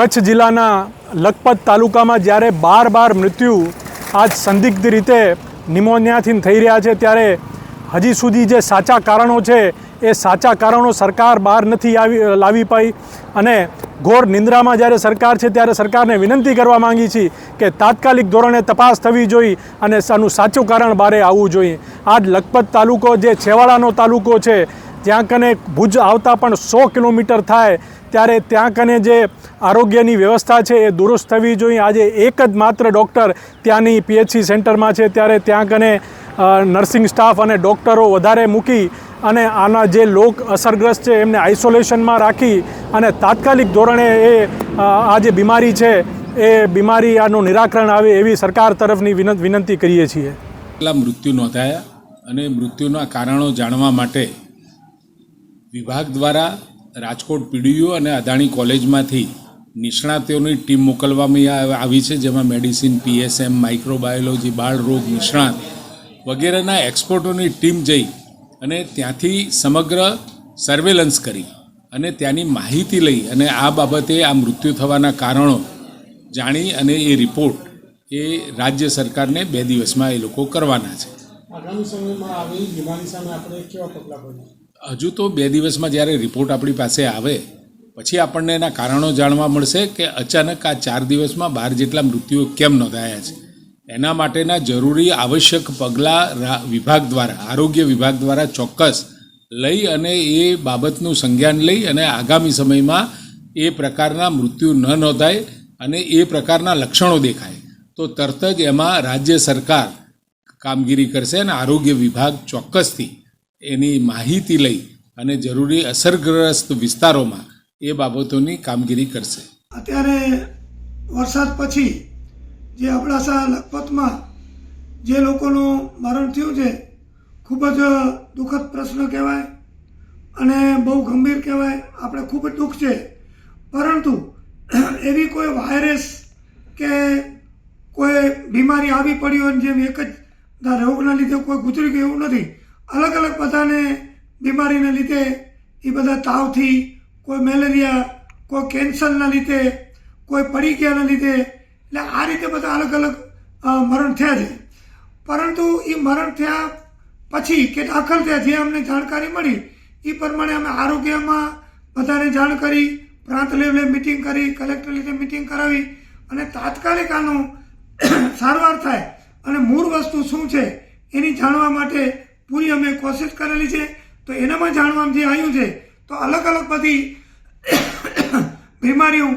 કચ્છ જિલ્લાના લખપત તાલુકામાં જ્યારે બાર મૃત્યુ આજ સંદિગ્ધ રીતે નિમોનિયાથી થઈ રહ્યા છે, ત્યારે હજી સુધી જે સાચા કારણો છે એ સાચા કારણો સરકાર બહાર નથી લાવી પાઈ અને ઘોર નિંદ્રામાં જ્યારે સરકાર છે ત્યારે સરકારને વિનંતી કરવા માંગી છીએ કે તાત્કાલિક ધોરણે તપાસ થવી જોઈએ અને આનું સાચું કારણ બહાર આવવું જોઈએ. આજ લખપત તાલુકો જે છેવાડાનો તાલુકો છે, ત્યાં કને ભુજ આવતા પણ 100 કિલોમીટર થાય, ત્યારે ત્યાં કને જે આરોગ્યની વ્યવસ્થા છે એ દુરુસ્ત થવી જોઈએ. આજે એક જ માત્ર ડૉક્ટર ત્યાંની PHC સેન્ટરમાં છે, ત્યારે ત્યાં કને નર્સિંગ સ્ટાફ અને ડૉક્ટરો વધારે મૂકી અને આના જે લોક અસરગ્રસ્ત છે એમને આઇસોલેશનમાં રાખી અને તાત્કાલિક ધોરણે આ જે બીમારી છે એ બીમારી આનું નિરાકરણ આવે એવી સરકાર તરફની વિનંતી કરીએ છીએ. કેટલા મૃત્યુ નોંધાયા અને મૃત્યુના કારણો જાણવા માટે વિભાગ દ્વારા રાજકોટ PDU અને અદાણી કોલેજમાંથી નિષ્ણાતોની ટીમ મોકલવામાં આવી છે, જેમાં મેડિસિન, PSM, માઇક્રોબાયોલોજી, બાળ રોગ નિષ્ણાત વગેરેના એક્સપર્ટોની ટીમ જઈ અને ત્યાંથી સમગ્ર સર્વેલન્સ કરી અને ત્યાંની માહિતી લઈ અને આ બાબતે આ મૃત્યુ થવાના કારણો જાણી અને એ રિપોર્ટ એ રાજ્ય સરકારને 2 દિવસમાં એ લોકો કરવાના છે. આગામી સમયમાં આવી બીમારી સામે આપણે કેવા પગલાં ભરીશું? હજુ તો 2 દિવસમાં જ્યારે રિપોર્ટ આપણી પાસે આવે પછી આપણને એના કારણો જાણવા મળશે કે અચાનક આ 4 દિવસમાં 12 જેટલા મૃત્યુઓ કેમ નોંધાયા છે. એના માટેના જરૂરી આવશ્યક પગલાં વિભાગ દ્વારા, આરોગ્ય વિભાગ દ્વારા ચોક્કસ લઈ અને એ બાબતનું સંજ્ઞાન લઈ અને આગામી સમયમાં એ પ્રકારના મૃત્યુ ન નોંધાય અને એ પ્રકારના લક્ષણો દેખાય તો તરત જ એમાં રાજ્ય સરકાર કામગીરી કરશે અને આરોગ્ય વિભાગ ચોક્કસથી એની માહિતી લઈ અને જરૂરી અસરગ્રસ્ત વિસ્તારોમાં એ બાબતોની કામગીરી કરશે. અત્યારે વરસાદ પછી જે અબડાસા લખપતમાં જે લોકોનું મરણ થયું છે, ખૂબ જ દુઃખદ પ્રશ્ન કહેવાય અને બહુ ગંભીર કહેવાય. આપણે ખૂબ જ દુઃખ છે, પરંતુ એવી કોઈ વાયરસ કે કોઈ બીમારી આવી પડી હોય જેમ એક જ રોગના લીધે કોઈ ગુજરી ગયું એવું નથી. અલગ અલગ બધાને બીમારીના લીધે એ બધા તાવથી, કોઈ મેલેરિયા, કોઈ કેન્સરના લીધે, કોઈ પડી ગયાના લીધે, એટલે આ રીતે બધા અલગ અલગ મરણ થયા છે. પરંતુ એ મરણ થયા પછી કે દાખલ થયા જે અમને જાણકારી મળી એ પ્રમાણે અમે આરોગ્યમાં બધાને જાણ કરી, પ્રાંત લેવલે મિટિંગ કરી, કલેક્ટર લેવલે મિટિંગ કરાવી અને તાત્કાલિક આનું સારવાર થાય અને મૂળ વસ્તુ શું છે એની જાણવા માટે પૂરી અમે કોશિશ કરેલી છે. તો એનામાં જાણવામાં જે આવ્યું છે તો અલગ અલગ બધી બીમારીઓ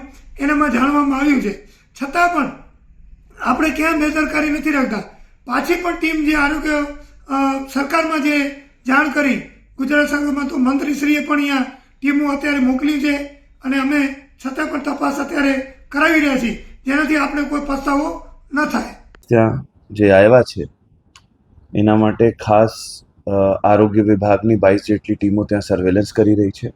એનામાં જાણવામાં આવ્યું છે. છતાં પણ આપણે ક્યાં બેદરકારી નથી રાખતા. પાછી પણ ટીમ જે આરોગ્ય સરકારમાં જે જાણ કરી, ગુજરાત સંઘમાં તો મંત્રીશ્રીએ પણ અહીંયા ટીમો અત્યારે મોકલી છે અને અમે છતાં પણ તપાસ અત્યારે કરાવી રહ્યા છીએ, જેનાથી આપણે કોઈ પસ્તાવો ન થાય. ત્યાં જે આવ્યા છે એના માટે ખાસ આરોગ્ય વિભાગની 22 જેટલી ટીમો ત્યાં સર્વેલન્સ કરી રહી છે.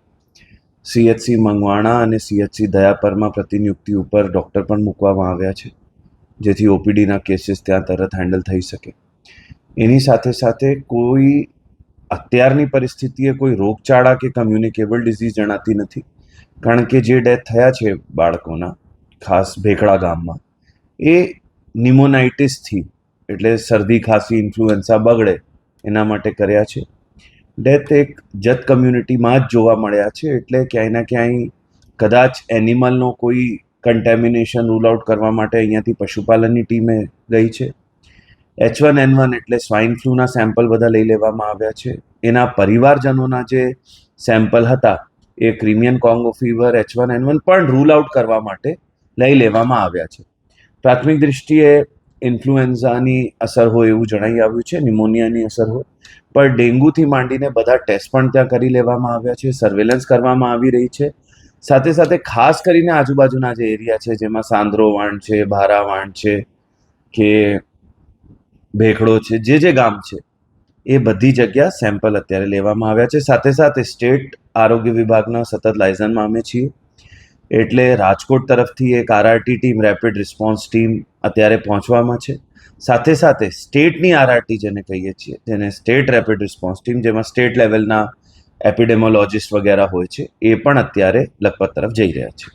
CHC મંગવાણા અને CHC દયાપરમાં પ્રતિનિયુક્તિ ઉપર ડૉક્ટર પણ મૂકવામાં આવ્યા છે, જેથી OPDના કેસીસ ત્યાં તરત હેન્ડલ થઈ શકે. એની સાથે સાથે કોઈ અત્યારની પરિસ્થિતિએ કોઈ રોગચાળા કે કમ્યુનિકેબલ ડિઝીઝ જણાતી નથી, કારણ કે જે ડેથ થયા છે બાળકોના, ખાસ ભેખડા ગામમાં, એ નિમોનાઇટિસથી, એટલે શરદી, ખાંસી, ઇન્ફ્લુએન્ઝા બગડે એના માટે કર્યા છે. ડેથ એક જત કમ્યુનિટીમાં જ જોવા મળ્યા છે, એટલે ક્યાંય ના ક્યાંય કદાચ એનિમલનો કોઈ કન્ટેમિનેશન રૂલ આઉટ કરવા માટે અહીંયાથી પશુપાલનની ટીમે ગઈ છે. H1N1 એટલે સ્વાઇન ફ્લૂના સેમ્પલ બધા લઈ લેવામાં આવ્યા છે. એના પરિવારજનોના જે સેમ્પલ હતા એ ક્રિમિયન કોંગો ફીવર, H1N1 પણ રૂલ આઉટ કરવા માટે લઈ લેવામાં આવ્યા છે. પ્રાથમિક દૃષ્ટિએ ઇન્ફ્લુએન્ઝાની અસર હોય એવું જણાઈ આવ્યું છે, નિમોનિયાની અસર હોય, પણ ડેન્ગ્યુથી માંડીને બધા ટેસ્ટ પણ ત્યાં કરી લેવામાં આવ્યા છે, સર્વેલન્સ કરવામાં આવી રહી છે. સાથે સાથે ખાસ કરીને આજુબાજુના જે એરિયા છે, જેમાં સાંદ્રો વાણ છે, ભારા વાણ છે કે ભેખડો છે, જે ગામ છે એ બધી જગ્યા સેમ્પલ અત્યારે લેવામાં આવ્યા છે. સાથે સાથે સ્ટેટ આરોગ્ય વિભાગના સતત લાયઝનમાં અમે છીએ, એટલે રાજકોટ તરફથી એક RRT team, rapid response team અત્યારે પહોંચવામાં છે. સાથે સાથે સ્ટેટની RRT જેને કહીએ છીએ, જેને સ્ટેટ રેપિડ રિસ્પોન્સ ટીમ, જેમાં સ્ટેટ લેવલના એપિડેમોલોજિસ્ટ વગેરે હોય છે, એ પણ અત્યારે લખપત તરફ જઈ રહ્યા છે.